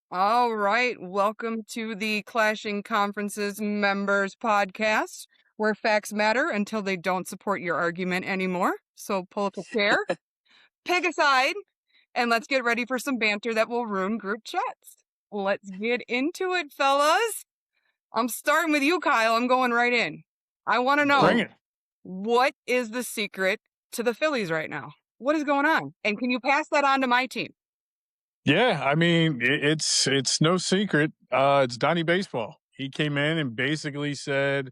All right. Welcome to the Clashing Conferences Members Podcast, where facts matter until they don't support your argument anymore. So pull up a chair, pick a side, and let's get ready for some banter that will ruin group chats. Let's get into it, fellas. I'm starting with you, Kyle. I'm going right in. I want to Bring know, it. what is the secret to the Phillies right now? What is going on? And can you pass that on to my team? Yeah, I mean, it's no secret. It's Donnie Baseball. He came in and basically said,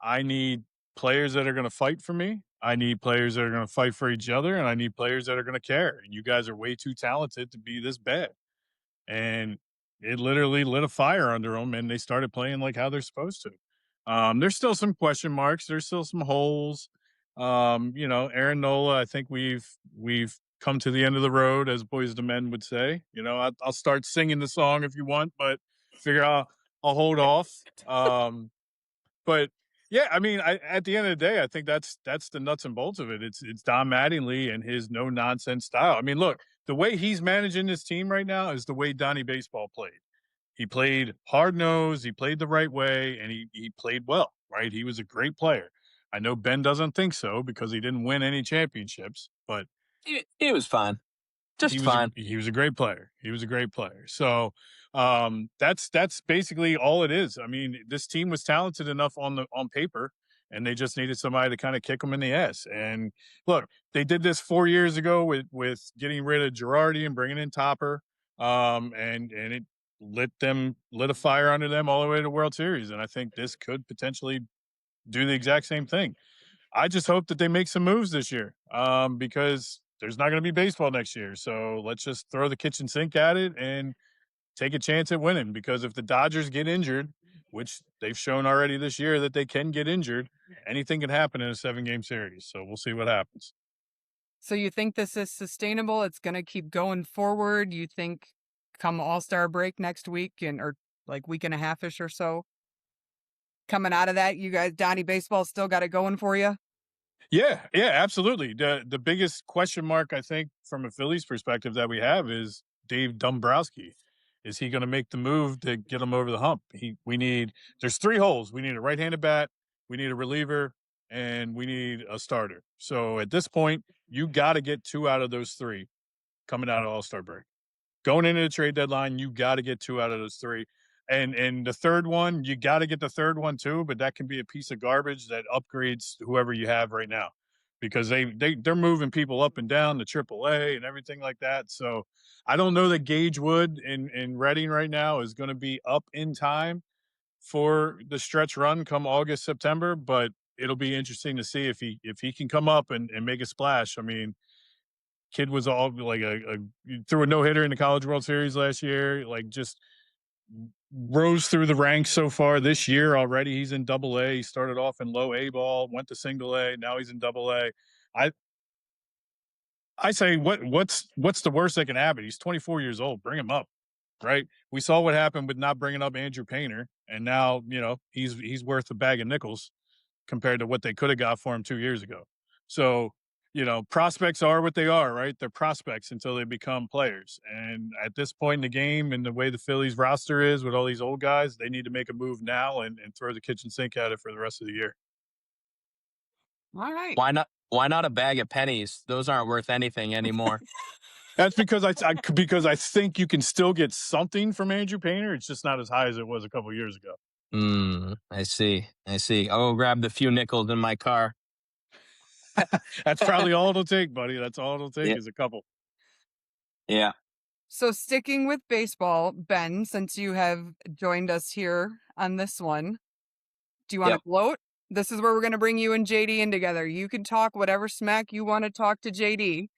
I need players that are going to fight for me. I need players that are going to fight for each other, and I need players that are going to care. And you guys are way too talented to be this bad. And it literally lit a fire under them, and they started playing like how they're supposed to. There's still some question marks. There's still some holes. Aaron Nola, I think we've come to the end of the road, as Boys to Men would say. I'll start singing the song if you want, but figure I'll hold off. But yeah, I mean, at the end of the day, I think that's the nuts and bolts of it. It's Don Mattingly and his no nonsense style. I mean, look, the way he's managing his team right now is the way Donnie Baseball played. He played hard nosed, he played the right way, and he played well. Right, he was a great player. I know Ben doesn't think so because he didn't win any championships, but He was fine. Just fine. He was a great player. He was a great player. So that's basically all it is. I mean, this team was talented enough on paper, and they just needed somebody to kind of kick them in the ass. And look, they did this 4 years ago with getting rid of Girardi and bringing in Topper, and it lit a fire under them all the way to the World Series. And I think this could potentially do the exact same thing. I just hope that they make some moves this year, because there's not going to be baseball next year. So let's just throw the kitchen sink at it and take a chance at winning. Because if the Dodgers get injured, which they've shown already this year that they can get injured, anything can happen in a 7-game series. So we'll see what happens. So you think this is sustainable? It's going to keep going forward? You think come All-Star break next week or like week and a half-ish or so, coming out of that, you guys, Donnie Baseball still got it going for you? Yeah, absolutely. The biggest question mark, I think, from a Phillies perspective that we have is Dave Dombrowski. Is he going to make the move to get him over the hump? There's 3 holes. We need a right-handed bat, we need a reliever, and we need a starter. So at this point, you got to get 2 out of those 3 coming out of All-Star break. Going into the trade deadline, you got to get 2 out of those 3. And the third one, you got to get the third one too, but that can be a piece of garbage that upgrades whoever you have right now, because they're moving people up and down to AAA and everything like that. So I don't know that Gage Wood in Reading right now is going to be up in time for the stretch run come August, September, but it'll be interesting to see if he can come up and make a splash. I mean, kid was all like threw a no-hitter in the College World Series last year, like just rose through the ranks so far this year already. He's in Double-A. He started off in low A ball, went to Single-A. Now he's in Double-A. I say what's the worst that can happen? He's 24 years old. Bring him up, right? We saw what happened with not bringing up Andrew Painter, and now he's worth a bag of nickels compared to what they could have got for him 2 years ago. So prospects are what they are, right? They're prospects until they become players. And at this point in the game and the way the Phillies roster is with all these old guys, they need to make a move now and throw the kitchen sink at it for the rest of the year. All right. Why not a bag of pennies? Those aren't worth anything anymore. That's because because I think you can still get something from Andrew Painter. It's just not as high as it was a couple of years ago. I see. I'll grab the few nickels in my car. That's probably all it'll take, buddy. That's all it'll take is a couple. Yeah. So sticking with baseball, Ben, since you have joined us here on this one, do you want to gloat? This is where we're going to bring you and JD in together. You can talk whatever smack you want to talk to JD,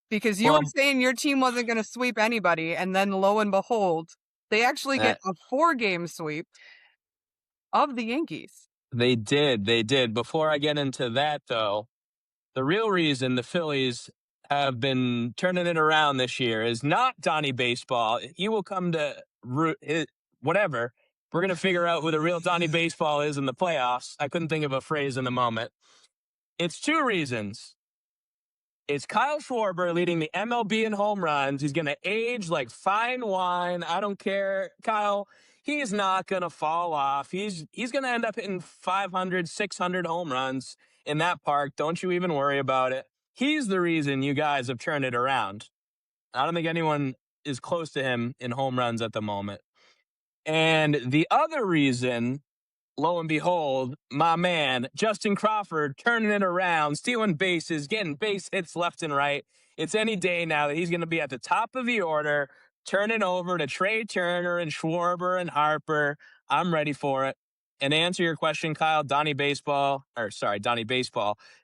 because you were saying your team wasn't going to sweep anybody, and then lo and behold, they actually get a 4-game sweep of the Yankees. They did. Before I get into that, though, the real reason the Phillies have been turning it around this year is not Donnie Baseball. He will come to whatever. We're going to figure out who the real Donnie Baseball is in the playoffs. I couldn't think of a phrase in the moment. It's 2 reasons. It's Kyle Schwarber leading the MLB in home runs. He's going to age like fine wine. I don't care, Kyle. He's not going to fall off. He's going to end up hitting 500, 600 home runs in that park. Don't you even worry about it. He's the reason you guys have turned it around. I don't think anyone is close to him in home runs at the moment. And the other reason, lo and behold, my man, Justin Crawford, turning it around, stealing bases, getting base hits left and right. It's any day now that he's going to be at the top of the order, turning over to Trey Turner and Schwarber and Harper. I'm ready for it. And to answer your question, Kyle, Donnie Baseball.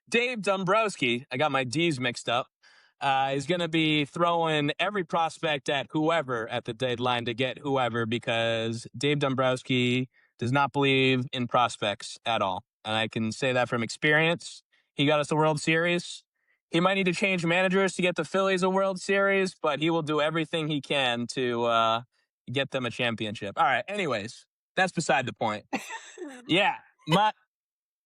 Dave Dombrowski, I got my D's mixed up, is going to be throwing every prospect at whoever at the deadline to get whoever, because Dave Dombrowski does not believe in prospects at all. And I can say that from experience. He got us the World Series. He might need to change managers to get the Phillies a World Series, but he will do everything he can to get them a championship. All right, anyways, that's beside the point. Yeah,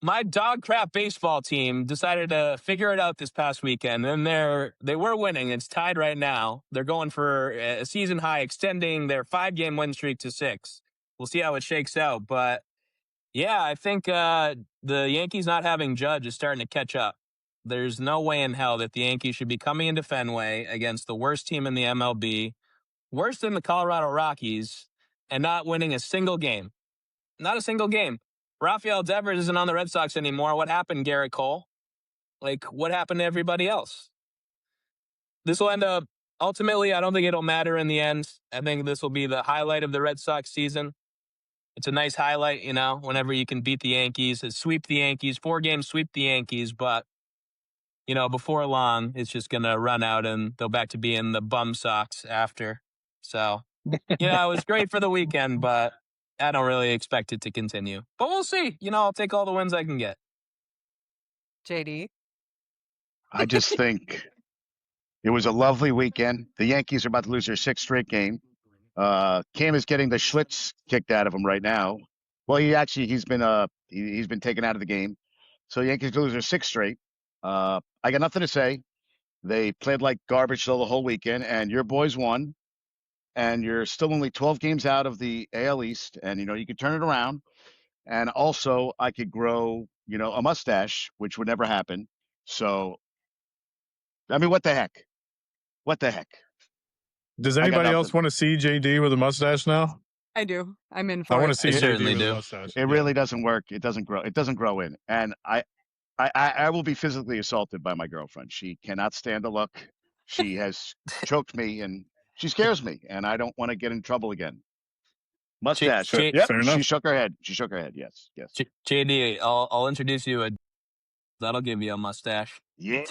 my dog crap baseball team decided to figure it out this past weekend, and they were winning. It's tied right now. They're going for a season high, extending their 5-game win streak to 6. We'll see how it shakes out. But yeah, I think the Yankees not having Judge is starting to catch up. There's no way in hell that the Yankees should be coming into Fenway against the worst team in the MLB, worse than the Colorado Rockies, and not winning a single game. Not a single game. Rafael Devers isn't on the Red Sox anymore. What happened, Garrett Cole? Like, what happened to everybody else? This will end up, ultimately, I don't think it'll matter in the end. I think this will be the highlight of the Red Sox season. It's a nice highlight, whenever you can beat the Yankees, sweep the Yankees, 4 games sweep the Yankees. But, before long, it's just going to run out and they'll back to being the bum Sox after. So, it was great for the weekend, but I don't really expect it to continue. But we'll see. I'll take all the wins I can get. JD? I just think it was a lovely weekend. The Yankees are about to lose their 6th straight game. Cam is getting the Schlitz kicked out of him right now. Well, he's been taken out of the game. So Yankees lose their 6th straight. I got nothing to say. They played like garbage the whole weekend, and your boys won. And you're still only 12 games out of the AL East, and you could turn it around. And also, I could grow, a mustache, which would never happen. So, I mean, what the heck? What the heck? Does anybody else want to see JD with a mustache now? I do. I'm in for I it. want to see JD with do. a mustache. It really doesn't work. It doesn't grow. It doesn't grow in. And I will be physically assaulted by my girlfriend. She cannot stand the look. She has choked me, and she scares me, and I don't want to get in trouble again. Mustache. Yep, fair enough. She shook her head. Yes. JD, I'll introduce you. That'll give you a mustache. Yeah.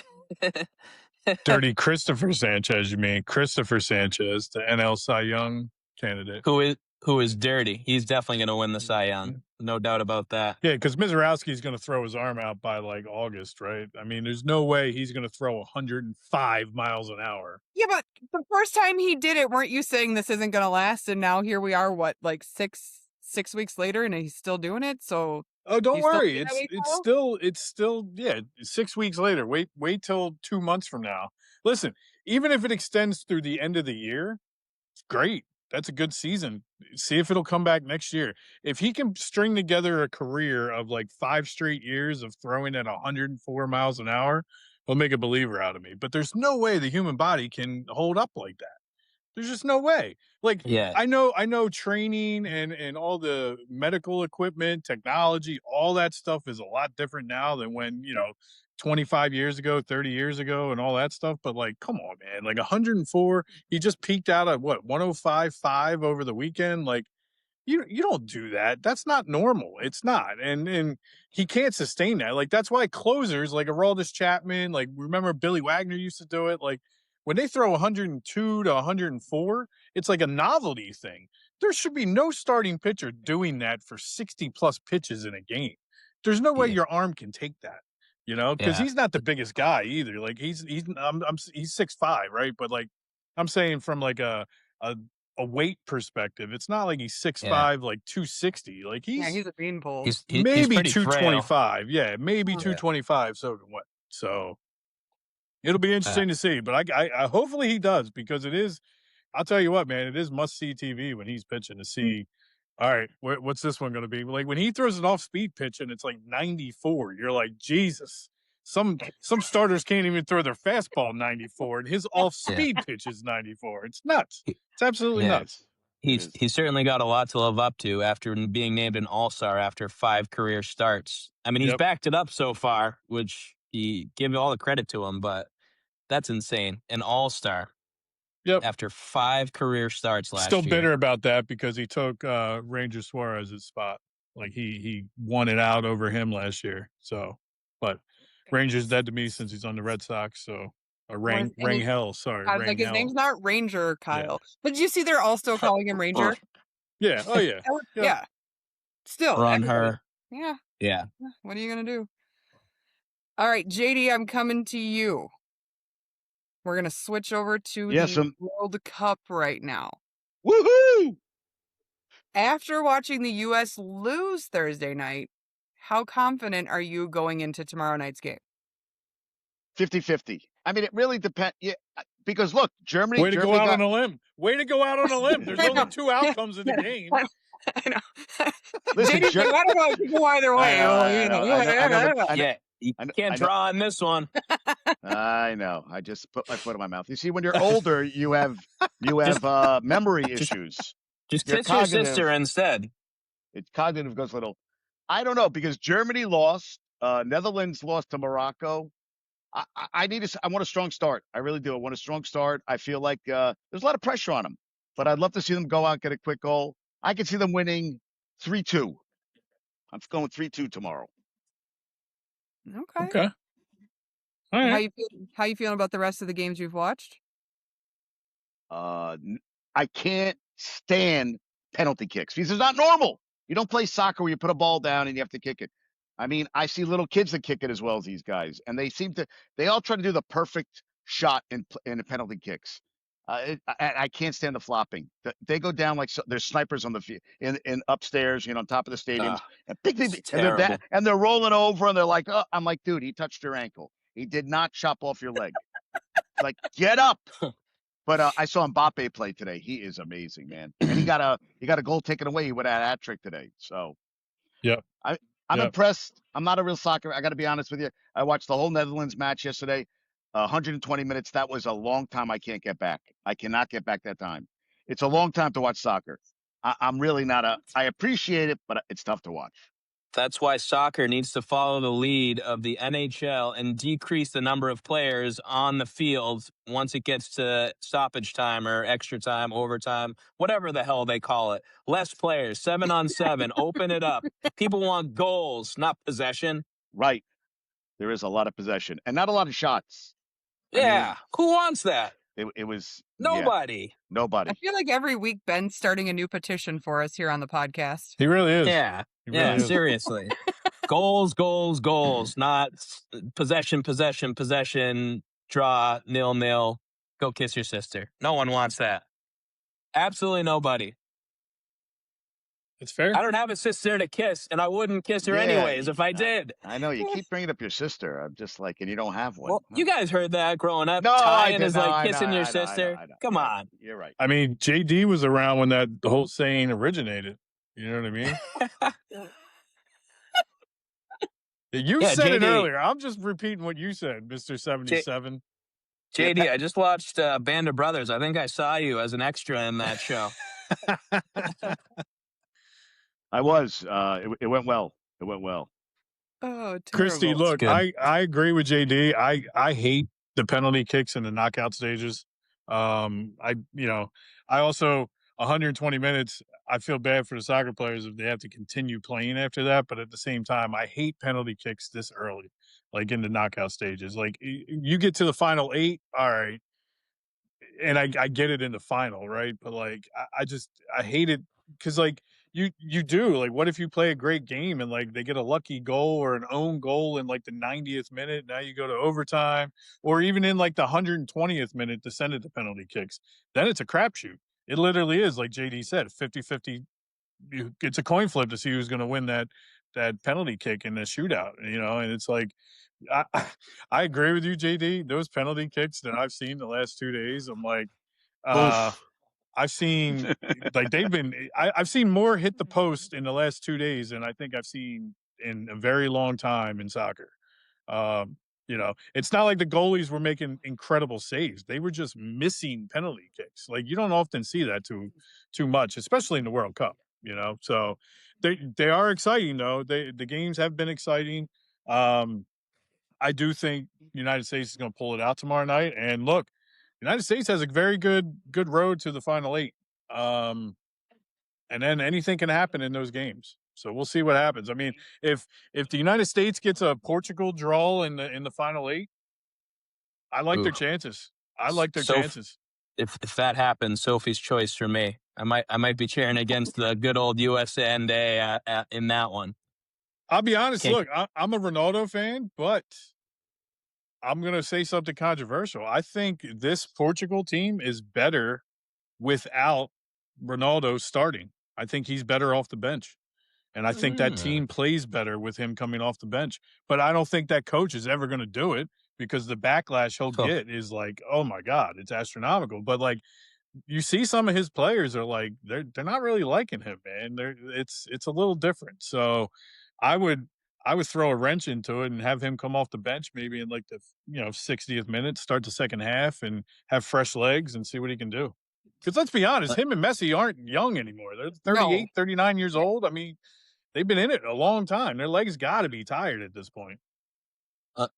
Dirty Christopher Sanchez, you mean? Christopher Sanchez, the NL Cy Young candidate. Who is dirty. He's definitely going to win the Cy Young. No doubt about that. Yeah, because Mizorowski's going to throw his arm out by like August, right? I mean, there's no way he's going to throw 105 miles an hour. Yeah, but the first time he did it, weren't you saying this isn't going to last? And now here we are, like six weeks later, and he's still doing it. So don't worry, it's still 6 weeks later. Wait till 2 months from now. Listen, even if it extends through the end of the year, it's great. That's a good season. See if it'll come back next year. If he can string together a career of like 5 straight years of throwing at 104 miles an hour, he'll make a believer out of me. But there's no way the human body can hold up like that. There's just no way. Like, yeah. I know training and all the medical equipment, technology, all that stuff is a lot different now than when, 25 years ago, 30 years ago, and all that stuff. But like, come on, man, like 104, he just peaked out at 105.5 over the weekend. Like, you don't do that. That's not normal. It's not. And he can't sustain that. Like, that's why closers like Aroldis Chapman, like, remember Billy Wagner used to do it. Like, when they throw 102 to 104, it's like a novelty thing. There should be no starting pitcher doing that for 60 plus pitches in a game. There's no way your arm can take that, because he's not the biggest guy either. Like he's 6'5", right? But like, I'm saying from like a weight perspective, it's not like he's 6'5", like 260. Like he's a beanpole. He's maybe pretty 225. frail. Yeah, maybe 225. So what? So. It'll be interesting to see, but I hopefully he does, because it is. I'll tell you what, man, it is must-see TV when he's pitching to see. All right, what's this one going to be? Like when he throws an off-speed pitch and it's like 94, you're like, Jesus. Some starters can't even throw their fastball 94, and his off-speed pitch is 94. It's nuts. It's absolutely nuts. He's certainly got a lot to live up to after being named an all-star after 5 career starts. I mean, he's backed it up so far, which he give all the credit to him, but that's insane. An all-star. Yep. After 5 career starts last year. Still bitter about that because he took Ranger Suarez's spot. Like he won it out over him last year. So, but Ranger's dead to me since he's on the Red Sox. So, Rangel, sorry. I was like, his name's not Ranger, Kyle. Yeah. But did you see they're also calling him Ranger? Yeah. Oh, yeah. Yeah. Still. Run her. Yeah. Yeah. What are you going to do? All right, JD, I'm coming to you. We're going to switch over to the World Cup right now. Woohoo! After watching the U.S. lose Thursday night, how confident are you going into tomorrow night's game? 50-50. I mean, it really depends. Yeah, because look, Germany. Way to go out on a limb. Way to go out on a limb. There's only 2 outcomes of the game. I know. Listen, I don't know if you go either way. Yeah, you can't draw on this one. I know. I just put my foot in my mouth. You see, when you're older, you have memory issues. Just kiss your sister instead. It's cognitive goes a little. I don't know, because Germany lost. Netherlands lost to Morocco. I want a strong start. I really do. I want a strong start. I feel like there's a lot of pressure on them, but I'd love to see them go out and get a quick goal. I could see them winning 3-2. I'm going 3-2 tomorrow. Okay. All right. How you feeling about the rest of the games you've watched? I can't stand penalty kicks because it's not normal. You don't play soccer where you put a ball down and you have to kick it. I mean, I see little kids that kick it as well as these guys, and they all try to do the perfect shot in the penalty kicks. I can't stand the flopping. They go down like there's snipers on the field in upstairs, on top of the stadiums, and they're rolling over and they're like, oh, I'm like, dude, he touched your ankle. He did not chop off your leg. Like, get up. But I saw Mbappe play today. He is amazing, man. And he got a goal taken away. He would have had a hat trick today. So, I'm impressed. I'm not a real soccer. I got to be honest with you. I watched the whole Netherlands match yesterday. 120 minutes. That was a long time. I can't get back. I cannot get back that time. It's a long time to watch soccer. I'm really not I appreciate it, but it's tough to watch. That's why soccer needs to follow the lead of the NHL and decrease the number of players on the field once it gets to stoppage time or extra time, overtime, whatever the hell they call it. Less players, 7-on-7, open it up. People want goals, not possession. Right. There is a lot of possession and not a lot of shots. Yeah. Who wants that? It was nobody. Yeah, nobody. I feel like every week Ben's starting a new petition for us here on the podcast. He really is. Yeah. Really is. Seriously. Goals, not possession, draw, 0-0, go kiss your sister. No one wants that. Absolutely nobody. It's fair. I don't have a sister to kiss, and I wouldn't kiss her anyways if I did. I know. You keep bringing up your sister. I'm just like, and you don't have one. Well, you guys heard that growing up. No, Tying is like kissing your sister. Come on. You're right. I mean, JD was around when the whole saying originated. You know what I mean? You said JD. It earlier. I'm just repeating what you said, Mr. 77. JD, I just watched Band of Brothers. I think I saw you as an extra in that show. I was. It went well. It went well. Oh, terrible. Christy, look, I agree with JD. I hate the penalty kicks in the knockout stages. I also 120 minutes. I feel bad for the soccer players if they have to continue playing after that. But at the same time, I hate penalty kicks this early, like in the knockout stages. Like you get to the final 8, all right, and I get it in the final, right? But like I hate it because like you do like, what if you play a great game and like they get a lucky goal or an own goal in like the 90th minute? Now you go to overtime, or even in like the 120th minute to send it to penalty kicks. Then it's a crapshoot. It literally is, like JD said, 50-50. It's a coin flip to see who's going to win that penalty kick in the shootout, and it's like I agree with you, JD. Those penalty kicks that I've seen the last 2 days, I'm like, Oof. I've seen like I've seen more hit the post in the last 2 days than I think I've seen in a very long time in soccer. It's not like the goalies were making incredible saves. They were just missing penalty kicks. Like you don't often see that too much, especially in the World Cup, So they are exciting though. The games have been exciting. I do think United States is going to pull it out tomorrow night. And look, United States has a very good road to the final 8. And then anything can happen in those games. So we'll see what happens. I mean, if the United States gets a Portugal draw in the final 8, I like their chances. I like their chances. If that happens, Sophie's choice for me. I might be cheering against the good old USA in that one. I'll be honest. Look, I'm a Ronaldo fan, but I'm going to say something controversial. I think this Portugal team is better without Ronaldo starting. I think he's better off the bench. And I think that team plays better with him coming off the bench. But I don't think that coach is ever going to do it because the backlash he'll get is like, oh my God, it's astronomical. But like you see some of his players are like, they're not really liking him, man. It's a little different. So I would throw a wrench into it and have him come off the bench maybe in like the 60th minute, start the second half and have fresh legs and see what he can do. Because let's be honest, him and Messi aren't young anymore. They're 38, 39 years old. I mean, they've been in it a long time. Their legs got to be tired at this point.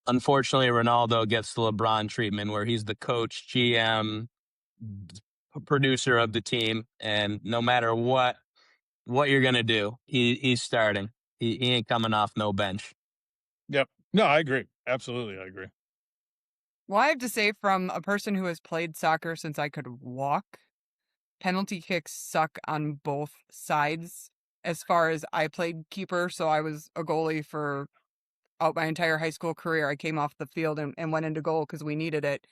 Unfortunately, Ronaldo gets the LeBron treatment where he's the coach, GM, producer of the team. And no matter what you're going to do, he's starting. He ain't coming off no bench. Yep. No, I agree. Absolutely, I agree. Well, I have to say, from a person who has played soccer since I could walk, penalty kicks suck on both sides. As far as I played keeper, so I was a goalie for my entire high school career. I came off the field and went into goal because we needed it.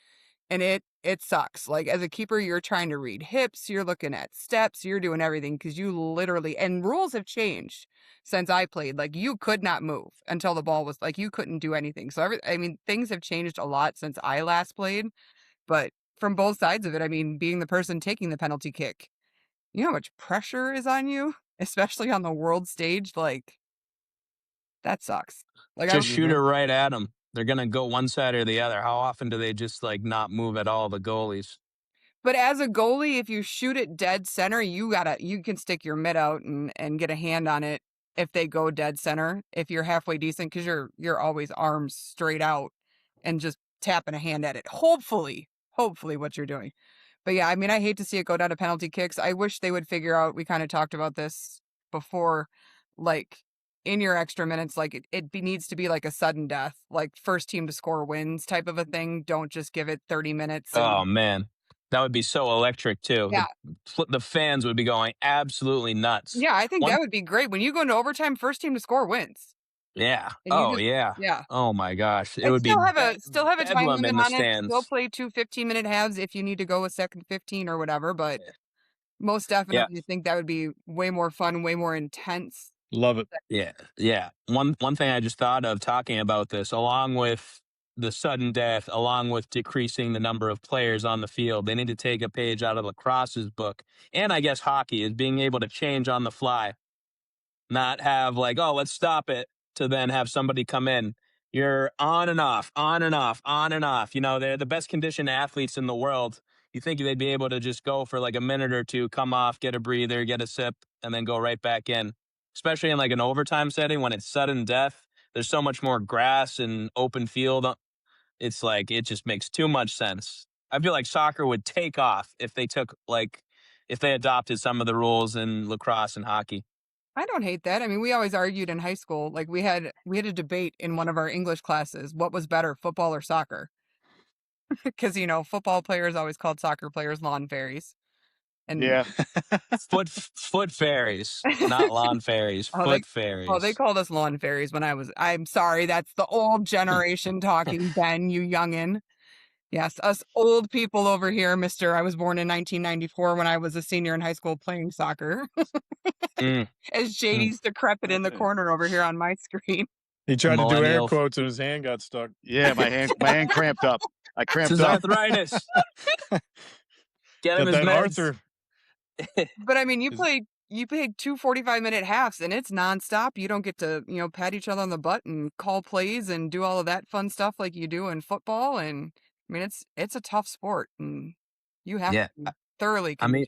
And it sucks. Like, as a keeper, you're trying to read hips, you're looking at steps, you're doing everything because you literally, and rules have changed since I played. Like, you could not move until the ball was, like, you couldn't do anything. So, things have changed a lot since I last played. But from both sides of it, being the person taking the penalty kick, you know how much pressure is on you, especially on the world stage? Like, that sucks. Like, just shoot it right at them. They're going to go one side or the other. How often do they just like not move at all, the goalies? But as a goalie, if you shoot it dead center, you can stick your mitt out and get a hand on it if they go dead center. If you're halfway decent, because you're always arms straight out and just tapping a hand at it. Hopefully what you're doing. But yeah, I hate to see it go down to penalty kicks. I wish they would figure out, we kind of talked about this before, like in your extra minutes, like it needs to be like a sudden death, like first team to score wins type of a thing. Don't just give it 30 minutes. Oh man, that would be so electric too. Yeah. The fans would be going absolutely nuts. Yeah, I think that would be great. When you go into overtime, first team to score wins. Yeah. Yeah. Oh my gosh, it and would still be still have a time limit in the on stands. it. Still play 2 15-minute halves if you need to go a second 15 or whatever. But most definitely think that would be way more fun, way more intense. Love it. Yeah. One thing I just thought of talking about this, along with the sudden death, along with decreasing the number of players on the field, they need to take a page out of lacrosse's book, and I guess hockey, is being able to change on the fly. Not have like, oh, let's stop it, to then have somebody come in. You're on and off, on and off, on and off. They're the best conditioned athletes in the world. You think they'd be able to just go for like a minute or two, come off, get a breather, get a sip, and then go right back in. Especially in like an overtime setting when it's sudden death. There's so much more grass and open field. It's like, it just makes too much sense. I feel like soccer would take off if they adopted some of the rules in lacrosse and hockey. I don't hate that. We always argued in high school. Like we had a debate in one of our English classes. What was better, football or soccer? Because, football players always called soccer players lawn fairies. And yeah, foot fairies, not lawn fairies. Foot fairies. Oh, they called us lawn fairies when I'm sorry, that's the old generation talking, Ben, you youngin'. Yes, us old people over here, mister. I was born in 1994 when I was a senior in high school playing soccer. As JD's decrepit in the corner over here on my screen. He tried to do air millennial. quotes and his hand got stuck. Yeah, my hand cramped up. I It's cramped his up. arthritis. Get him Got his that meds. Arthur. But I mean, you Is- played 2 45-minute halves, and it's nonstop. You don't get to, pat each other on the butt and call plays and do all of that fun stuff like you do in football. And I mean, it's a tough sport, and you have Yeah. to be thoroughly I mean,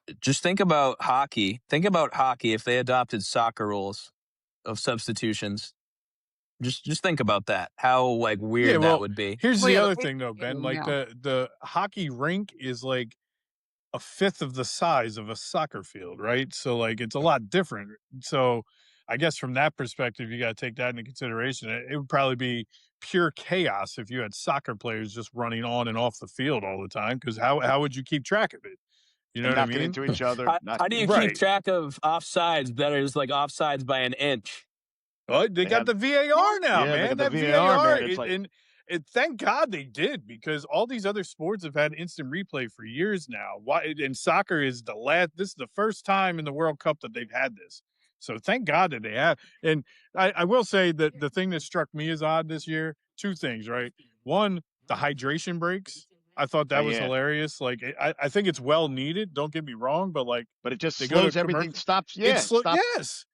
committed. just think about hockey. Think about hockey if they adopted soccer rules of substitutions. Just think about that. How weird that would be. Here's Well, the yeah, other the thing though, Ben. Like yeah. the hockey rink is like a fifth of the size of a soccer field, right? So like it's a lot different. So I guess from that perspective, you got to take that into consideration. It would probably be pure chaos if you had soccer players just running on and off the field all the time. Because how would you keep track of it? You know And what I knocking mean? into each other. How do you keep track of offsides that is like offsides by an inch? Well, they got the VAR now, Yeah, they man. got the That VAR, VAR, man. It's like- and thank God they did, because all these other sports have had instant replay for years now. Why? And soccer is this is the first time in the World Cup that they've had this. So thank God that they have. And I will say that the thing that struck me as odd this year, two things, right? One, the hydration breaks. I thought that was hilarious. Like, I think it's well needed. Don't get me wrong, but it just slows everything. Stops. Yeah, yes.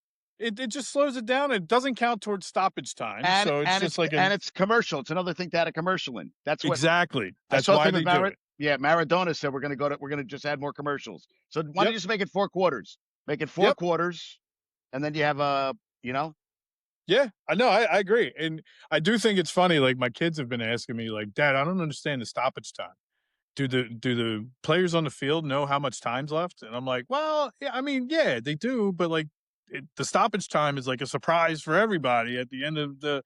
It just slows it down. It doesn't count towards stoppage time. And, so it's and just and it's commercial. It's another thing to add a commercial in. That's what exactly. That's I saw why they do it. Yeah, Maradona said we're gonna just add more commercials. So why don't you just make it 4 quarters? Make it 4 quarters, and then you have Yeah, I know. I agree, and I do think it's funny. Like my kids have been asking me, like, Dad, I don't understand the stoppage time. Do the players on the field know how much time's left? And I'm like, well, yeah, I mean, yeah, they do, but like the stoppage time is like a surprise for everybody at the end of the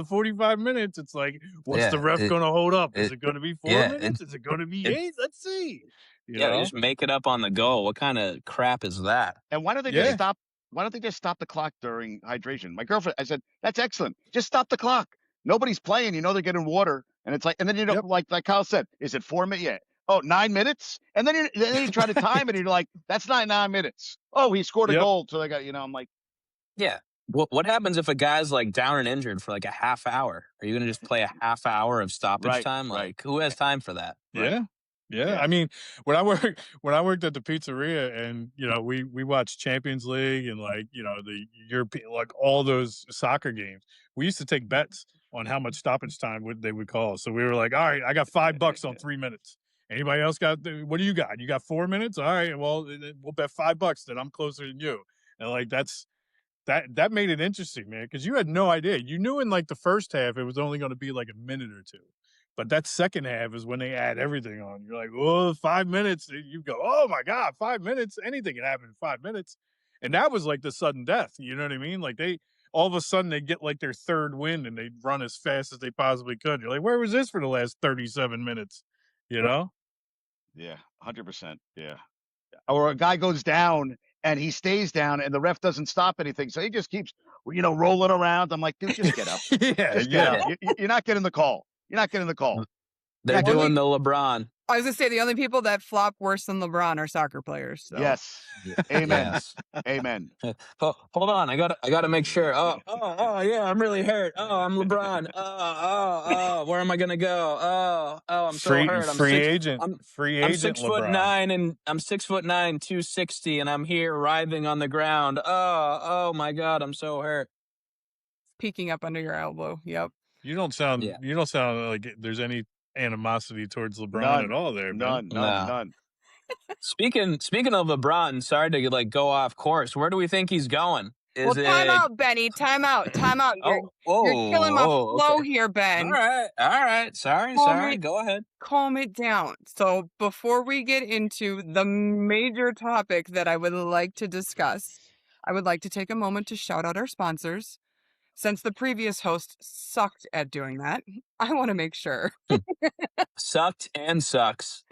45 minutes. It's like, what's the ref going to hold up? Is it going to be 4 minutes? Is it going to be 8? Let's see. You know? They just make it up on the go. What kind of crap is that? and why don't they just stop? Why don't they just stop the clock during hydration? My girlfriend, I said, that's excellent. Just stop the clock. Nobody's playing. They're getting water, and it's like, and then like Kyle said, is it 4 minutes? Yeah. Oh, 9 minutes, and then you try to time it, and you're like, that's not 9 minutes. Oh, he scored a goal, so they got I'm like, yeah. What happens if a guy's like down and injured for like a half hour? Are you going to just play a half hour of stoppage time? Like, who has time for that? Yeah. Yeah. I mean, when I worked at the pizzeria, and we watched Champions League and the European, like all those soccer games, we used to take bets on how much stoppage time they would call. So we were like, all right, I got $5 on 3 minutes. Anybody else got? What do you got? You got 4 minutes? All right, well, we'll bet $5 that I'm closer than you. And like that made it interesting, man, because you had no idea. You knew in like the first half it was only going to be like a minute or two, but that second half is when they add everything on. You're like, oh, 5 minutes. You go, oh my God, 5 minutes. Anything can happen in 5 minutes. And that was like the sudden death. You know what I mean? Like all of a sudden they get like their third win and they run as fast as they possibly could. You're like, where was this for the last 37 minutes? You know? Yeah, 100%. Yeah. Or a guy goes down and he stays down and the ref doesn't stop anything. So he just keeps, rolling around. I'm like, dude, just get up. Just get up. You're not getting the call. You're not getting the call. They're doing the LeBron. I was going to say, the only people that flop worse than LeBron are soccer players. So. Yes. Amen. Yes. Amen. Hold on. I gotta make sure. Oh, yeah, I'm really hurt. Oh, I'm LeBron. Where am I going to go? I'm so hurt. I'm free agent. I'm 6'9" LeBron. And I'm 6'9", 260, and I'm here writhing on the ground. Oh my God, I'm so hurt. Peeking up under your elbow. Yep. You don't sound like there's any animosity towards LeBron at all there, man. None. Speaking of LeBron, sorry to go off course. Where do we think he's going? Time out, Benny. Time out. You're killing my flow here, Ben. All right. Sorry. Go ahead. Calm it down. So before we get into the major topic that I would like to discuss, I would like to take a moment to shout out our sponsors. Since the previous host sucked at doing that, I want to make sure. Sucked and sucks,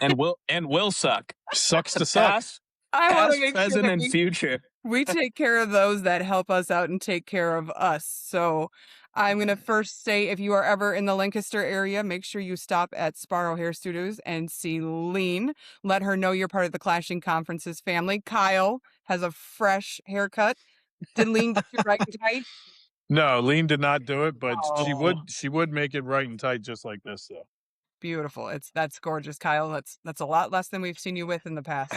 and will suck. Sucks to suck. I want to make present, sure and future. We take care of those that help us out and take care of us. So I'm going to first say, if you are ever in the Lancaster area, make sure you stop at Sparrow Hair Studios and see Lean. Let her know you're part of the Clashing Conferences family. Kyle has a fresh haircut. Did Lean get you right and tight? No, Lean did not do it, but she Oh. would make it right and tight just like this, though. Beautiful. That's gorgeous, Kyle. That's a lot less than we've seen you with in the past.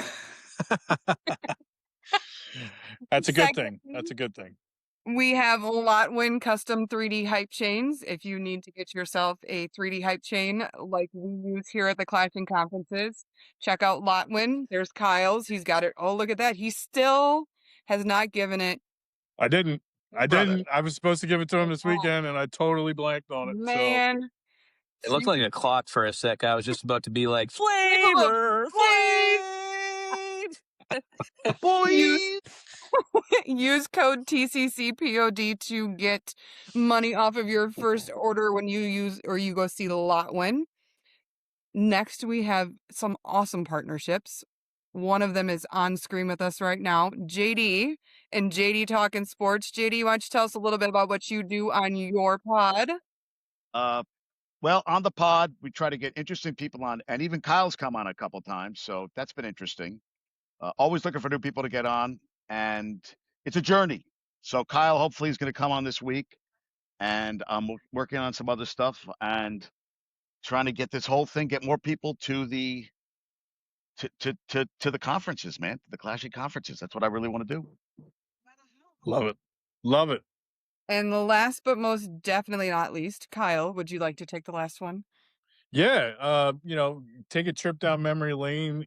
That's a good Second, thing. That's a good thing. we have Lotwin custom 3D hype chains. If you need to get yourself a 3D hype chain like we use here at the Clashing Conferences, check out Lotwin. There's Kyle's. He's got it. Oh, look at that. He still has not given it. I didn't. Brother. I was supposed to give it to him this weekend, and I totally blanked on it. Man. It looked like a clock for a sec. I was just about to be like, Flavor, Flav! Use code TCCPOD to get money off of your first order when you use or you go see Lotwin. Next, we have some awesome partnerships. One of them is on screen with us right now, JD and JD Talking Sports. JD, why don't you tell us a little bit about what you do on your pod? Well, on the pod, we try to get interesting people on, and even Kyle's come on a couple times, so that's been interesting. Always looking for new people to get on, and it's a journey. So Kyle, hopefully, is going to come on this week, and I'm working on some other stuff and trying to get this whole thing, get more people to the to the conferences, man, to the Clashing conferences. That's what I really want to do. Love it. Love it. And the last but most definitely not least, Kyle, would you like to take the last one? Yeah, take a trip down memory lane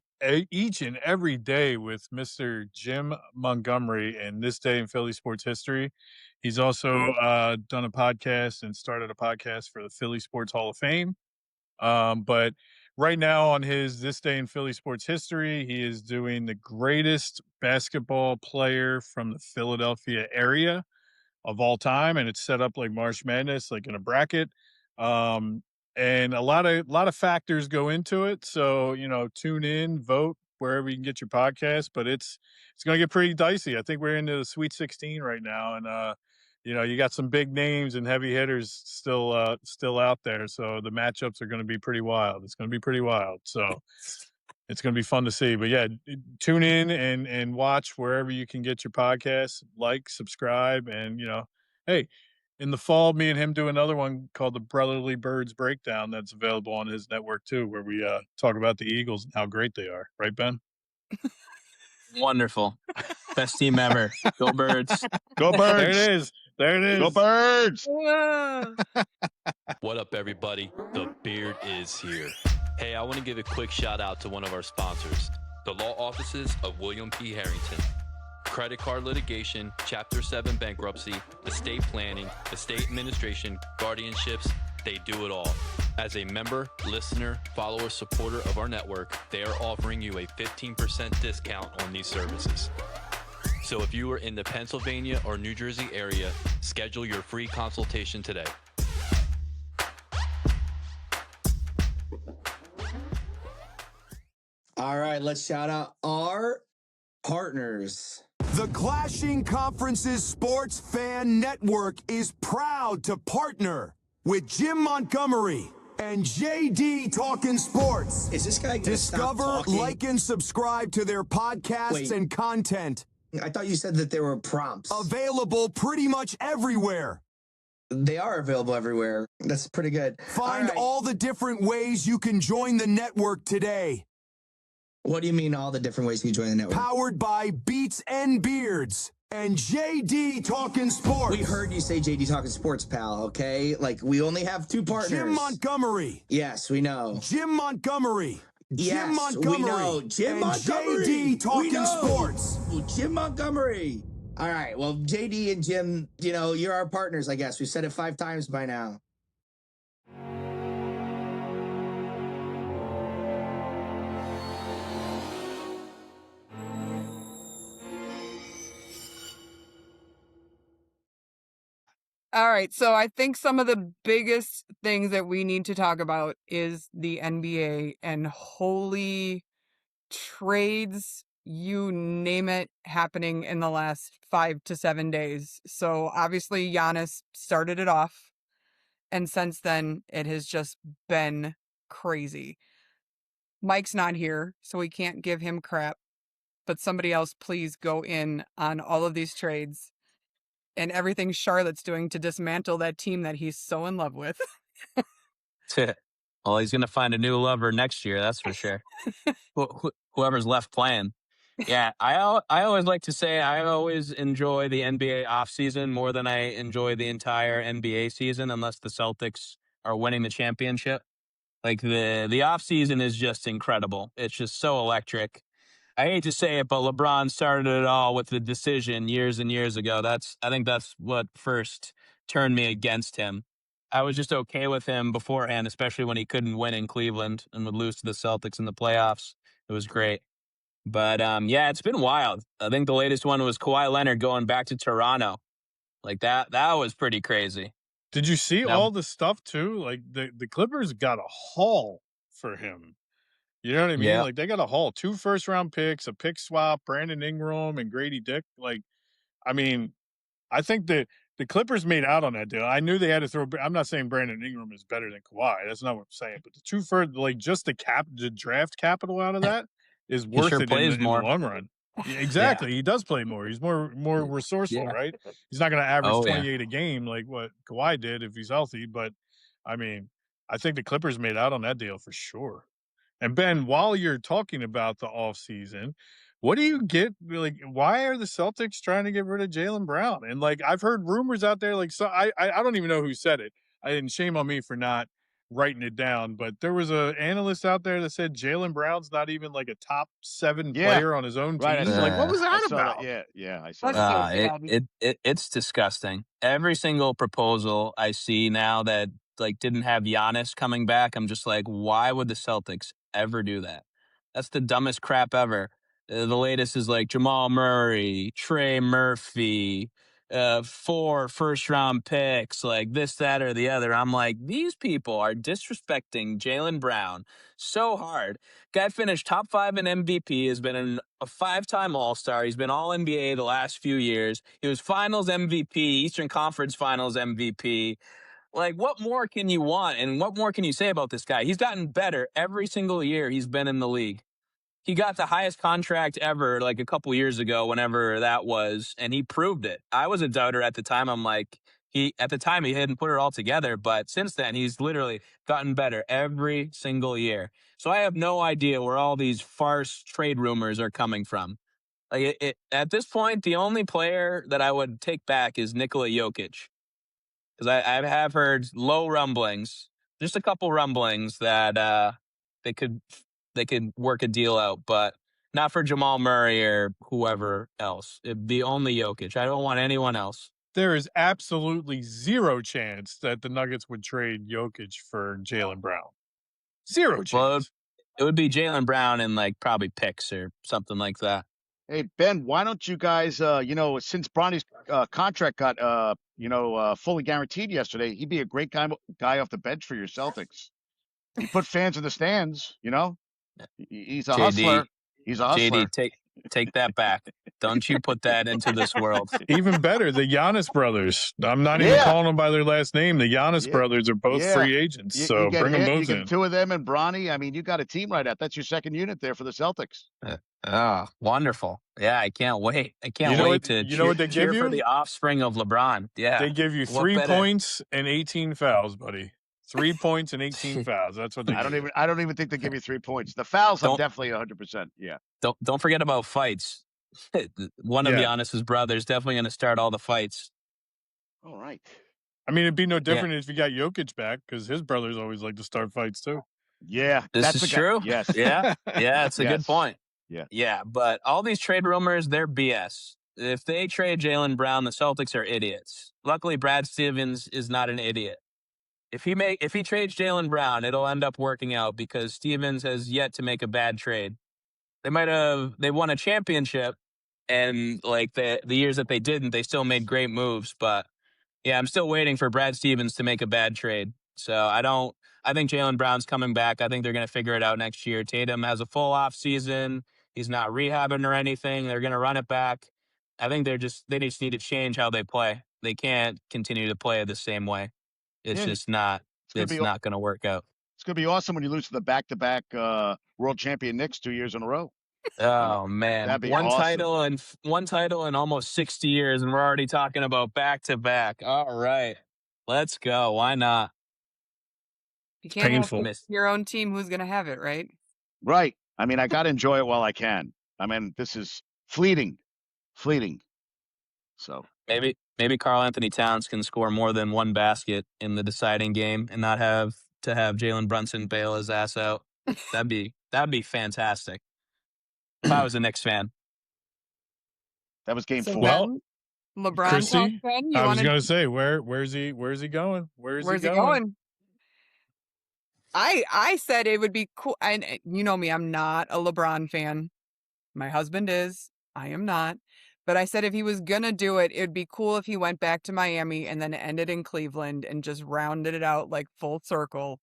each and every day with Mr. Jim Montgomery and This Day in Philly Sports History. He's also done a podcast and started a podcast for the Philly Sports Hall of Fame. But right now on his This Day in Philly Sports History, he is doing the greatest basketball player from the Philadelphia area of all time, and it's set up like March Madness, like in a bracket. And a lot of factors go into it. So, tune in, vote wherever you can get your podcast, but it's going to get pretty dicey. I think we're into the Sweet 16 right now, and you got some big names and heavy hitters still out there. So the matchups are going to be pretty wild. It's going to be pretty wild. So it's going to be fun to see. But yeah, tune in and watch wherever you can get your podcasts, like, subscribe, and hey, in the fall, me and him do another one called the Brotherly Birds Breakdown that's available on his network too, where we talk about the Eagles and how great they are. Right, Ben? Wonderful. Best team ever. Go Birds. Go Birds. There it is. There it is. Go Birds. What up, everybody? The Beard is here. Hey, I want to give a quick shout out to one of our sponsors, the law offices of William P. Harrington. Credit card litigation, Chapter 7 bankruptcy, estate planning, estate administration, guardianships, they do it all. As a member, listener, follower, supporter of our network, they are offering you a 15% discount on these services. So if you are in the Pennsylvania or New Jersey area, schedule your free consultation today. All right, let's shout out our partners. The Clashing Conferences Sports Fan Network is proud to partner with Jim Montgomery and JD Talking Sports. Is this guy gonna stop Discover, talking? like, and subscribe to their podcasts Wait. and content. I thought you said that there were prompts. Available pretty much everywhere. They are available everywhere. That's pretty good. Find right. all the different ways you can join the network today. What do you mean all the different ways you can join the network? Powered by Beats and Beards and JD Talking Sports. We heard you say JD Talking Sports, pal, okay? Like, we only have two partners. Jim Montgomery. Yes, we know. Jim Montgomery. Yes, Jim Montgomery. we know. Jim and Montgomery. JD Talking We know. Sports. Jim Montgomery. All right, well, JD and Jim, you're our partners, I guess. We've said it 5 times by now. All right, so I think some of the biggest things that we need to talk about is the NBA and holy trades, you name it, happening in the last 5 to 7 days. So obviously Giannis started it off, and since then it has just been crazy. Mike's not here, so we can't give him crap, but somebody else please go in on all of these trades. and everything Charlotte's doing to dismantle that team that he's so in love with. Well, he's going to find a new lover next year, that's for sure. Whoever's left playing. Yeah, I always like to say I always enjoy the NBA offseason more than I enjoy the entire NBA season, unless the Celtics are winning the championship. Like the offseason is just incredible. It's just so electric. I hate to say it, but LeBron started it all with the decision years and years ago. I think that's what first turned me against him. I was just okay with him beforehand, especially when he couldn't win in Cleveland and would lose to the Celtics in the playoffs. It was great. But yeah, it's been wild. I think the latest one was Kawhi Leonard going back to Toronto. Like that was pretty crazy. Did you see all the stuff too? Like the Clippers got a haul for him. You know what I mean? Yeah. Like they got a haul, 2 first-round picks, a pick swap, Brandon Ingram and Grady Dick. Like, I mean, I think that the Clippers made out on that deal. I knew they had to throw. I'm not saying Brandon Ingram is better than Kawhi. That's not what I'm saying. But the 2 first, like just the draft capital out of that is He worth sure it plays in the more. long run. Yeah, exactly. He does play more. He's more resourceful, Yeah. right? He's not going to average Oh, yeah. 28 a game like what Kawhi did if he's healthy. But I mean, I think the Clippers made out on that deal for sure. And Ben, while you're talking about the offseason, what do you get? Like, why are the Celtics trying to get rid of Jalen Brown? And like, I've heard rumors out there. Like, so I don't even know who said it. And shame on me for not writing it down. But there was a analyst out there that said Jalen Brown's not even like a top 7 player on his own Right, I team. saw Like, what that. was I that saw about? that. Yeah, I That's saw that. so sad. It's disgusting. Every single proposal I see now that like didn't have Giannis coming back, I'm just like, why would the Celtics ever do that? That's the dumbest crap ever. The latest is like Jamal Murray, Trey Murphy, 4 first-round picks, like this, that, or the other. I'm like, these people are disrespecting Jalen Brown so hard. Guy finished top 5 in MVP, has been a 5-time All-Star. He's been All NBA the last few years. He was Finals MVP, Eastern Conference Finals MVP. Like, what more can you want? And what more can you say about this guy? He's gotten better every single year he's been in the league. He got the highest contract ever like a couple years ago, whenever that was, and he proved it. I was a doubter at the time. I'm like, at the time he hadn't put it all together, but since then he's literally gotten better every single year. So I have no idea where all these farce trade rumors are coming from. Like at this point, the only player that I would take back is Nikola Jokic. Because I have heard low rumblings, just a couple rumblings that they could work a deal out, but not for Jamal Murray or whoever else. It'd be only Jokic. I don't want anyone else. There is absolutely zero chance that the Nuggets would trade Jokic for Jalen Brown. Zero chance. Well, it would be Jalen Brown and like probably picks or something like that. Hey, Ben, why don't you guys, since Bronny's contract got, fully guaranteed yesterday, he'd be a great guy off the bench for your Celtics. You put fans in the stands, He's a hustler. He's a hustler. JD, take that back. Don't you put that into this world. Even better, the Giannis brothers. I'm not even calling them by their last name. The Giannis brothers are both free agents, so bring them both in. 2 of them and Bronny. I mean, you got a team right out. That's your second unit there for the Celtics. Oh, wonderful. Yeah, I can't wait. I can't wait to cheer for the offspring of LeBron. Yeah. They give you 3 points and 18 fouls, buddy. 3 points and 18 fouls. That's what they give. I don't even think they give you 3 points. The fouls are definitely 100%. Yeah. Don't forget about fights. One of Giannis's brothers definitely going to start all the fights. All right. I mean, it'd be no different if you got Jokic back, because his brothers always like to start fights too. Yeah, this is true. Yes. Yeah, it's a good point. Yeah. But all these trade rumors, they're BS. If they trade Jalen Brown, the Celtics are idiots. Luckily, Brad Stevens is not an idiot. If he trades Jalen Brown, it'll end up working out because Stevens has yet to make a bad trade. They won a championship, and like the years that they didn't, they still made great moves. But yeah, I'm still waiting for Brad Stevens to make a bad trade. So I think Jalen Brown's coming back. I think they're going to figure it out next year. Tatum has a full off season. He's not rehabbing or anything. They're going to run it back. I think they just need to change how they play. They can't continue to play the same way. It's just not. It's not going to work out. It's going to be awesome when you lose to the back-to-back world champion Knicks 2 years in a row. Oh man, That'd be one awesome. title in almost 60 years, and we're already talking about back to back. All right, let's go. Why not? You can't have Painful. your own team. Who's going to have it, right? Right. I mean, I got to enjoy it while I can. I mean, this is fleeting. So Maybe Carl Anthony Towns can score more than one basket in the deciding game and not have to have Jalen Brunson bail his ass out. That'd be fantastic. If I was a Knicks fan. that was game So 4. Well, Ben, LeBron talk, Christy, Ben. You I was want going to? to say, where's he going? Where's Where's he going? I said it would be cool. And you know me, I'm not a LeBron fan. My husband is. I am not. But I said if he was gonna do it, it'd be cool if he went back to Miami and then ended in Cleveland and just rounded it out like full circle.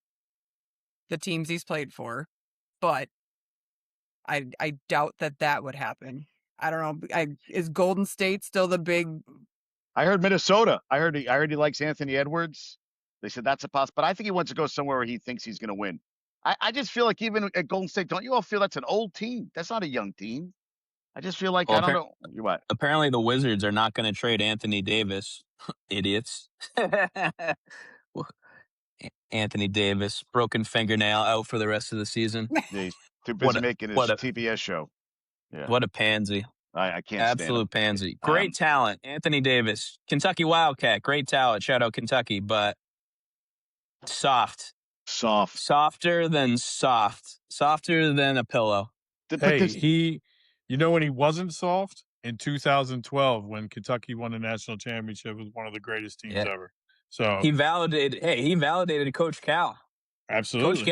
The teams he's played for, but I doubt that would happen. I don't know. Is Golden State still the big? I heard Minnesota. I heard he likes Anthony Edwards. They said that's a possible, but I think he wants to go somewhere where he thinks he's going to win. I just feel like even at Golden State, don't you all feel that's an old team? That's not a young team. I just feel like Well, I don't know. You what? apparently the Wizards are not going to trade Anthony Davis. Idiots. Anthony Davis, broken fingernail, out for the rest of the season. He's too busy making his what a TBS show. Yeah, what a pansy. I can't stand him. Absolute pansy. Great talent. Anthony Davis, Kentucky Wildcat. Great talent. Shout out Kentucky, but soft. Softer than soft. Softer than a pillow. Hey, when he wasn't soft? In 2012, when Kentucky won the national championship, was one of the greatest teams ever. So he validated Coach Cal. Absolutely.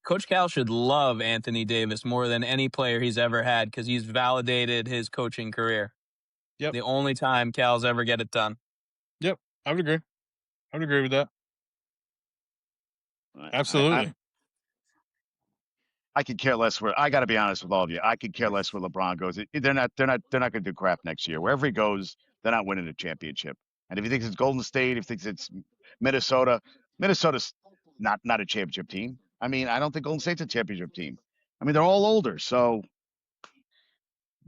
Coach Cal should love Anthony Davis more than any player he's ever had because he's validated his coaching career. Yep. The only time Cal's ever get it done. Yep. I would agree with that. Absolutely. I could care less where. I got to be honest with all of you. I could care less where LeBron goes. They're not going to do crap next year. Wherever he goes, they're not winning a championship. And if he thinks it's Golden State, if he thinks it's Minnesota's not a championship team. I mean, I don't think Golden State's a championship team. I mean, they're all older. So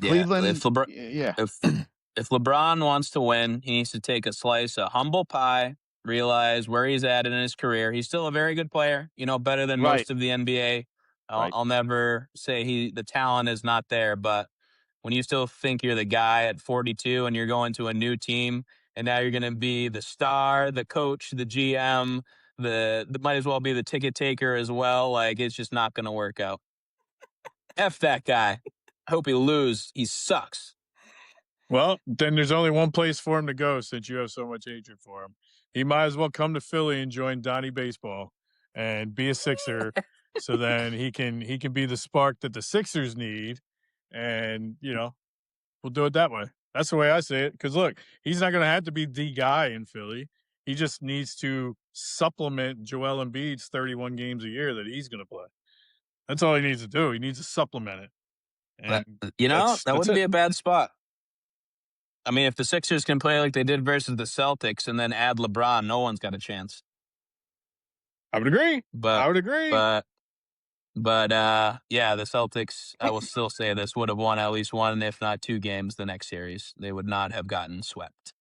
Cleveland, If LeBron wants to win, he needs to take a slice of humble pie, realize where he's at in his career. He's still a very good player, better than most of the NBA. I'll never say the talent is not there, but when you still think you're the guy at 42 and you're going to a new team and now you're going to be the star, the coach, the GM, the might as well be the ticket taker as well. Like, it's just not going to work out. F that guy. I hope he lose. He sucks. Well, then there's only one place for him to go since you have so much hatred for him. He might as well come to Philly and join Donnie Baseball and be a Sixer. So then he can be the spark that the Sixers need, and we'll do it that way. That's the way I say it. Because look, he's not going to have to be the guy in Philly. He just needs to supplement Joel Embiid's 31 games a year that he's going to play. That's all he needs to do. He needs to supplement it. And that wouldn't be a bad spot. I mean, if the Sixers can play like they did versus the Celtics and then add LeBron, no one's got a chance. I would agree. But the Celtics, I will still say this, would have won at least one, if not two games the next series. They would not have gotten swept.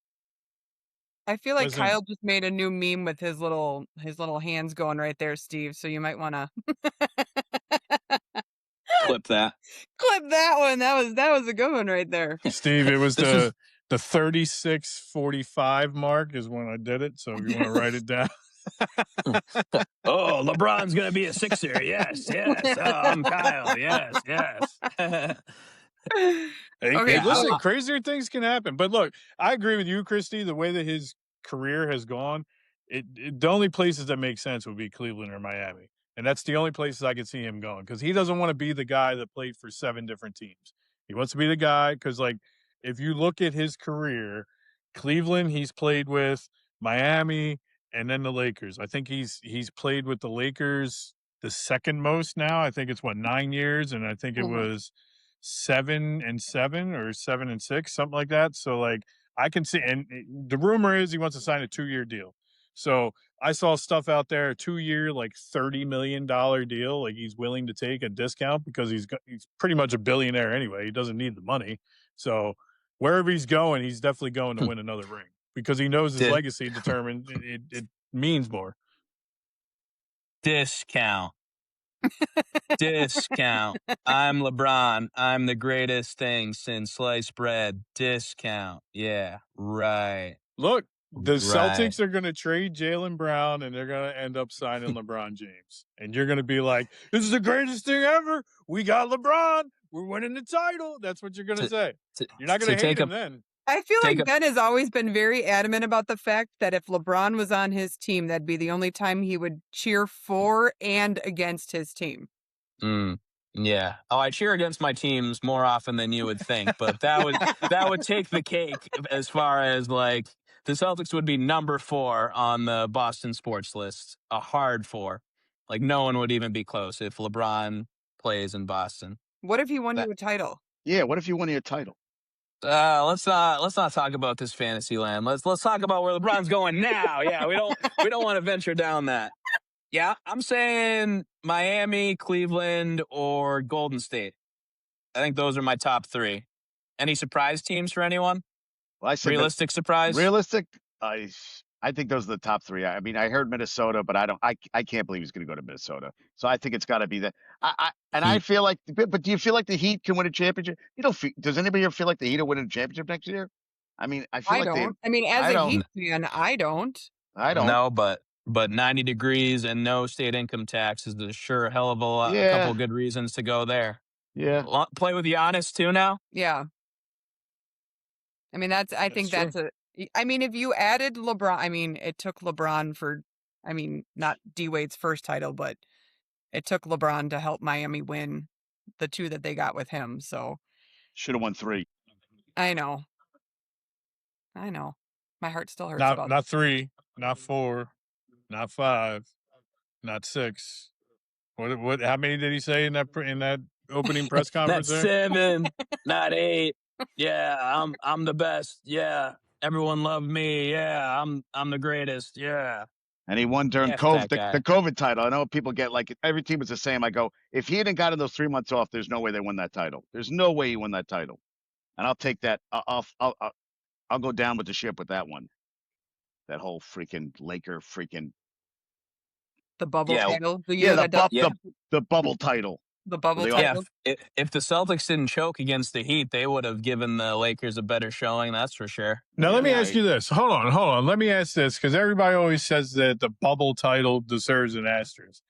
I feel like Kyle just made a new meme with his little hands going right there, Steve. So you might want to clip that. Clip that one. That was a good one right there. Steve, it was the 36:45 mark is when I did it. So if you want to write it down. Oh, LeBron's going to be a Sixer. Yes. Oh, I'm Kyle. Yes. Hey, listen, crazier things can happen. But look, I agree with you, Christy. The way that his career has gone, the only places that make sense would be Cleveland or Miami. And that's the only places I could see him going because he doesn't want to be the guy that played for 7 different teams. He wants to be the guy because, like, if you look at his career, Cleveland, he's played with Miami and then the Lakers. I think he's played with the Lakers the second most now. I think it's 9 years, and I think it was 7 and 7 or 7 and 6, something like that. So, like, I can see, and the rumor is he wants to sign a 2-year deal. So I saw stuff out there, a 2-year, like $30 million deal. Like he's willing to take a discount because he's pretty much a billionaire anyway. He doesn't need the money. So wherever he's going, he's definitely going to win another ring because he knows his legacy determined it means more. Discount. Discount. I'm LeBron. I'm the greatest thing since sliced bread. Discount. Yeah, right. Look, the Celtics are going to trade Jalen Brown, and they're going to end up signing LeBron James. And you're going to be like, this is the greatest thing ever. We got LeBron. We're winning the title. That's what you're going to say. You're not going to hate him then. I feel like Ben has always been very adamant about the fact that if LeBron was on his team, that'd be the only time he would cheer for and against his team. Yeah. Oh, I cheer against my teams more often than you would think, but that would take the cake as far as like the Celtics would be number 4 on the Boston sports list, a hard 4. Like no one would even be close if LeBron plays in Boston. What if he won you a title? Yeah, what if you won you a title? Let's not talk about this fantasy land. Let's talk about where LeBron's going now. Yeah, we don't want to venture down that. Yeah, I'm saying Miami, Cleveland, or Golden State. I think those are my top 3. Any surprise teams for anyone? Well, I said realistic surprise. Realistic. I think those are the top 3. I mean, I heard Minnesota, but I can't believe he's going to go to Minnesota. So I think it's got to be that. I feel like, but do you feel like the Heat can win a championship? You don't. Does anybody ever feel like the Heat will win a championship next year? I mean, I feel don't. I mean, as a Heat fan, I don't. No, but 90 degrees and no state income tax is the sure hell of a couple of good reasons to go there. Yeah. Play with Giannis too now? Yeah. I mean, I think that's I mean, if you added LeBron, I mean, it took LeBron not D-Wade's first title, but it took LeBron to help Miami win the 2 that they got with him. So should have won 3. I know. My heart still hurts about not 3, not 4, not 5, not 6. What? How many did he say in that opening press conference? That's 7, not 8. Yeah, I'm the best. Yeah, everyone loved me. Yeah, I'm the greatest. Yeah. And he won during COVID, the COVID title. I know people get like every team is the same. I go, if he hadn't gotten those 3 months off, there's no way they won that title. There's no way he won that title. And I'll take that. I'll go down with the ship with that one. That whole freaking Laker freaking. The bubble title. The bubble title. The bubble title. If the Celtics didn't choke against the Heat, they would have given the Lakers a better showing. That's for sure. Now, let me ask you this. Hold on. Let me ask this because everybody always says that the bubble title deserves an asterisk.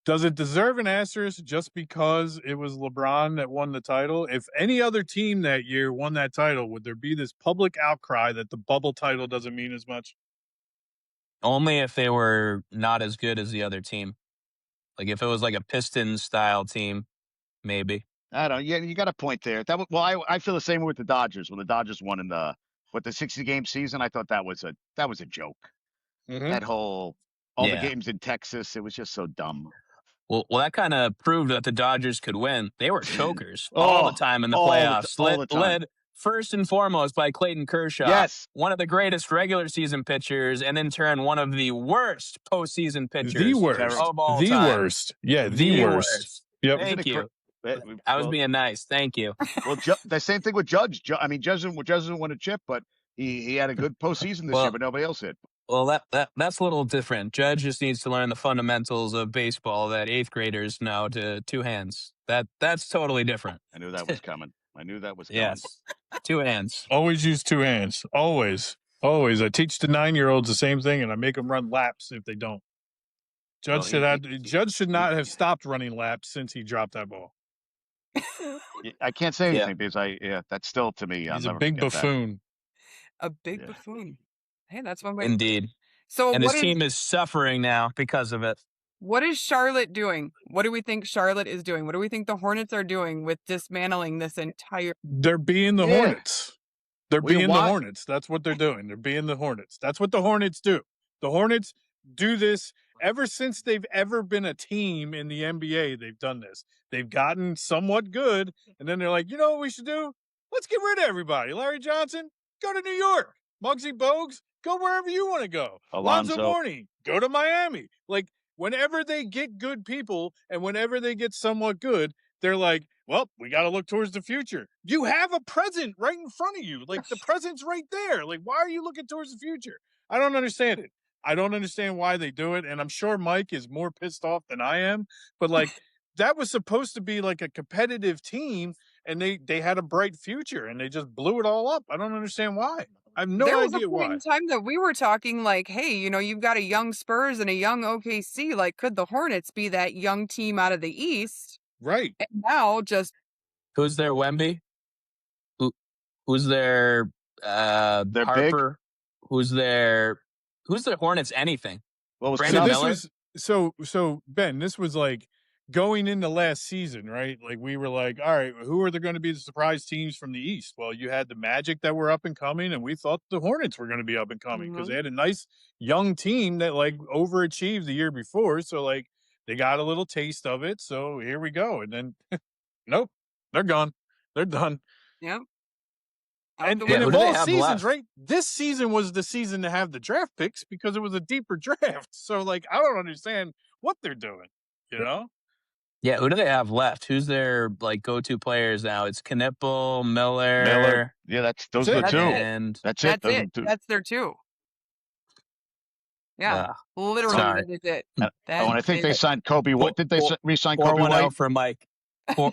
Does it deserve an asterisk just because it was LeBron that won the title? If any other team that year won that title, would there be this public outcry that the bubble title doesn't mean as much? Only if they were not as good as the other team. Like if it was like a Pistons style team, maybe. I don't. Yeah, you got a point there. I feel the same way with the Dodgers when the Dodgers won in the 60-game season. I thought that was a joke. Mm-hmm. That whole the games in Texas, it was just so dumb. Well, that kind of proved that the Dodgers could win. They were chokers all the time in the playoffs. Led first and foremost by Clayton Kershaw. Yes. One of the greatest regular season pitchers, and in turn, one of the worst postseason pitchers of all time. The worst. Yeah, the worst. Yep. Thank you. I was being nice. Thank you. Well, the same thing with Judge. I mean, Judge doesn't win a chip, but he had a good postseason this year, but nobody else did. Well, that's a little different. Judge just needs to learn the fundamentals of baseball that 8th graders know to 2 hands. That's totally different. I knew that was coming. Yes. 2 hands. Always use 2 hands. Always. I teach the 9-year-olds the same thing, and I make them run laps if they don't. Judge should not have stopped running laps since he dropped that ball. I can't say anything because that's still to me. He's a big buffoon. A big buffoon. Hey, that's one way. Indeed. So his team is suffering now because of it. What is Charlotte doing? What do we think Charlotte is doing? What do we think the Hornets are doing with dismantling this entire... They're being the Hornets. They're being the Hornets. That's what they're doing. They're being the Hornets. That's what the Hornets do. The Hornets do this ever since they've ever been a team in the NBA. They've done this. They've gotten somewhat good, and then they're like, you know what we should do? Let's get rid of everybody. Larry Johnson, go to New York. Muggsy Bogues, go wherever you want to go. Lonzo Alonzo. Mourning, go to Miami. Like, whenever they get good people and whenever they get somewhat good, they're like, well, we got to look towards the future. You have a present right in front of you. Like, the present's right there. Like, why are you looking towards the future? I don't understand it. I don't understand why they do it. And I'm sure Mike is more pissed off than I am. But, like, that was supposed to be like a competitive team, and they had a bright future, and they just blew it all up. I don't understand why. I have no there was a idea point why. in time that we were talking like, hey, you've got a young Spurs and a young OKC. Like, could the Hornets be that young team out of the East? Right. And now just Who's their Wemby? Who's their They're Harper? big. Who's their Hornets? Anything? What was Brandon So Miller? this was so Ben, this was like going into last season, right? Like, we were like, all right, who are going to be the surprise teams from the East? Well, you had the Magic that were up and coming, and we thought the Hornets were going to be up and coming because they had a nice young team that like overachieved the year before. So like they got a little taste of it. So here we go. And then nope, they're gone. They're done. Yep. And Yeah, who of do they all have seasons, left? right? This season was the season to have the draft picks because it was a deeper draft. So like I don't understand what they're doing, you know? Yeah, who do they have left? Who's their like go-to players now? It's Knipple, Miller. Yeah, those are the That's two. it. And That's it. That's Those are it. the two. That's their two. Yeah, literally, sorry. that is it. And I think they is it. signed Kobe. What did they re-sign Pour Kobe one White? out for Mike.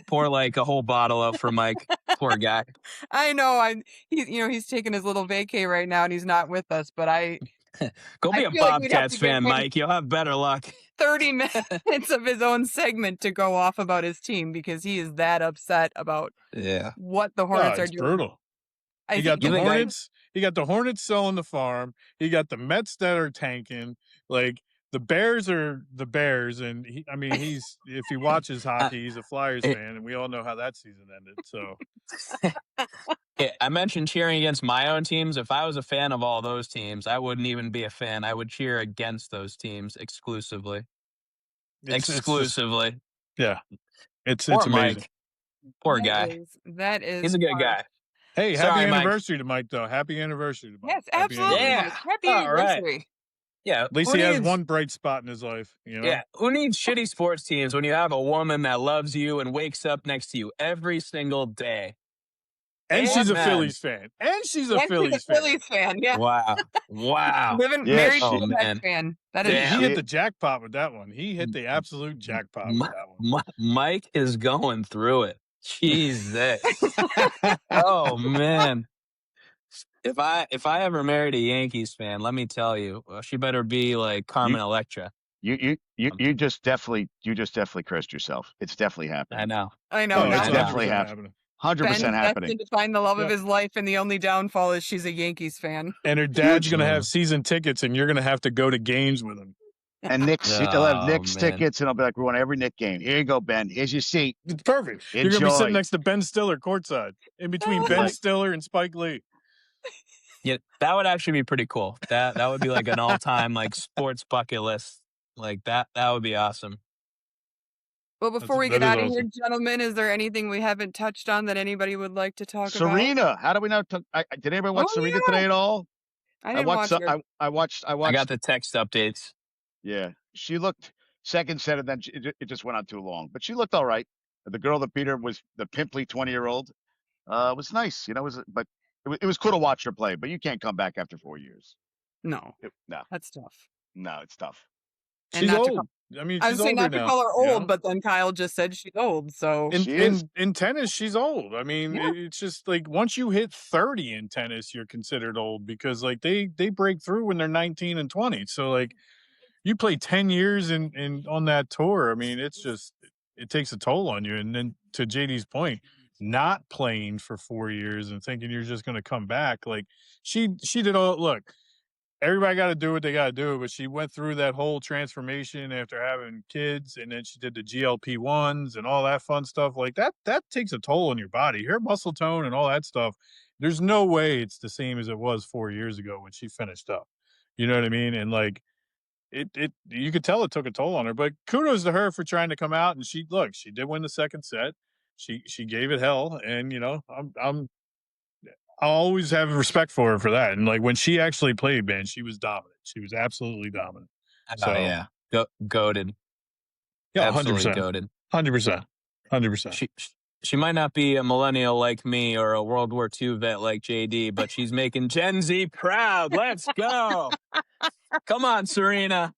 Pour like a whole bottle out for Mike. Poor guy. I know. He's taking his little vacay right now, and he's not with us. But Go be I a feel like we'd have Bobcats to give fan, him Mike. You'll have better luck. 30 minutes of his own segment to go off about his team because he is that upset about what the Hornets are It's doing. brutal. I He got think the think I- Hornets. He got the Hornets selling the farm. He got the Mets that are tanking. Like, the Bears are the Bears, and he's if he watches hockey, he's a Flyers fan, and we all know how that season ended. So Yeah, I mentioned cheering against my own teams. If I was a fan of all those teams, I wouldn't even be a fan. I would cheer against those teams exclusively. it's just, Exclusively. yeah, it's Poor amazing. Mike. Poor that guy. that is. He's a good harsh. guy. Hey, Sorry, happy Mike. anniversary to Mike, though. Happy anniversary to Mike. Yes, Happy absolutely. anniversary. Yeah. Happy All right. anniversary. Yeah. At least who he has needs- one bright spot in his life. You know. Yeah. Who needs shitty sports teams when you have a woman that loves you and wakes up next to you every single day? And she's a Amen. Phillies fan. And she's a And Phillies he's a fan. Phillies fan. Yeah. Wow. Wow. Married Oh, to a man. Mets fan. That is. Damn. He hit the jackpot with that one. He hit the absolute jackpot with that one. Mike is going through it. Jesus. Oh man. If I ever married a Yankees fan, let me tell you, she better be like Carmen Electra. You just definitely cursed yourself. It's definitely happening. I know. I know. Oh, now it's it's definitely 100% happening. Ben 100% is happening. destined to find the love of Yep. his life, and the only downfall is she's a Yankees fan. And her dad's going to Yeah. have season tickets, and you're going to have to go to games with him. And Knicks, he'll have Knicks man. tickets, and I'll be like, we want every Knicks game. Here you go, Ben. Here's your seat. It's perfect. You're going to be Enjoy. sitting next to Ben Stiller courtside, in between Ben Stiller and Spike Lee. Yeah, that would actually be pretty cool. That would be like an all-time like sports bucket list. Like that would be awesome. Well, before we that get is out of here, awesome. gentlemen, is there anything we haven't touched on that anybody would like to talk about? Serena. How do we not? Did anybody watch Oh, Serena yeah. today at all? I didn't watch her. I watched. I got the text updates. Yeah, she looked second set, and then it just went on too long. But she looked all right. The girl that beat her was the pimply 20-year-old. It was nice, you know. It was cool to watch her play, but you can't come back after 4 years. No, No, that's tough. it's tough. And She's not to old. call- I mean, I she's was saying older not to now, call her you old, know? but then Kyle just said she's old. So In, She is. in tennis, she's old. I mean, Yeah. it's just like once you hit 30 in tennis, you're considered old because like they break through when they're 19 and 20. So like you play 10 years in on that tour. I mean, it's just it takes a toll on you. And then to JD's point, not playing for 4 years and thinking you're just going to come back, like she did all. Look, everybody got to do what they got to do, but she went through that whole transformation after having kids, and then she did the GLP-1s and all that fun stuff. Like that takes a toll on your body, her muscle tone and all that stuff. There's no way it's the same as it was 4 years ago when she finished up. You know what I mean? And like it you could tell it took a toll on her, but kudos to her for trying to come out. And she did win the second set. She gave it hell, and you know, I'll always have respect for her for that. And like when she actually played, man, she was dominant. She was absolutely dominant. So Oh yeah, goated. yeah, Absolutely 100%, goated. 100%, 100%. She might not be a millennial like me or a World War II vet like JD, but she's making Gen Z proud. Let's go. Come on, Serena.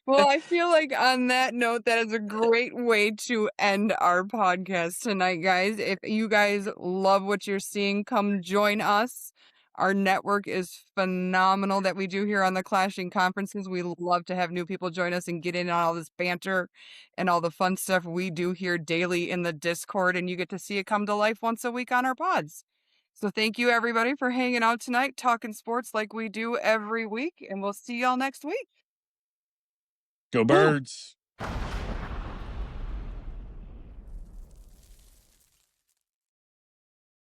Well, I feel like on that note, that is a great way to end our podcast tonight, guys. If you guys love what you're seeing, come join us. Our network is phenomenal that we do here on the Clashing Conferences. We love to have new people join us and get in on all this banter and all the fun stuff we do here daily in the Discord, and you get to see it come to life once a week on our pods. So thank you, everybody, for hanging out tonight, talking sports like we do every week, and we'll see y'all next week. Go Birds.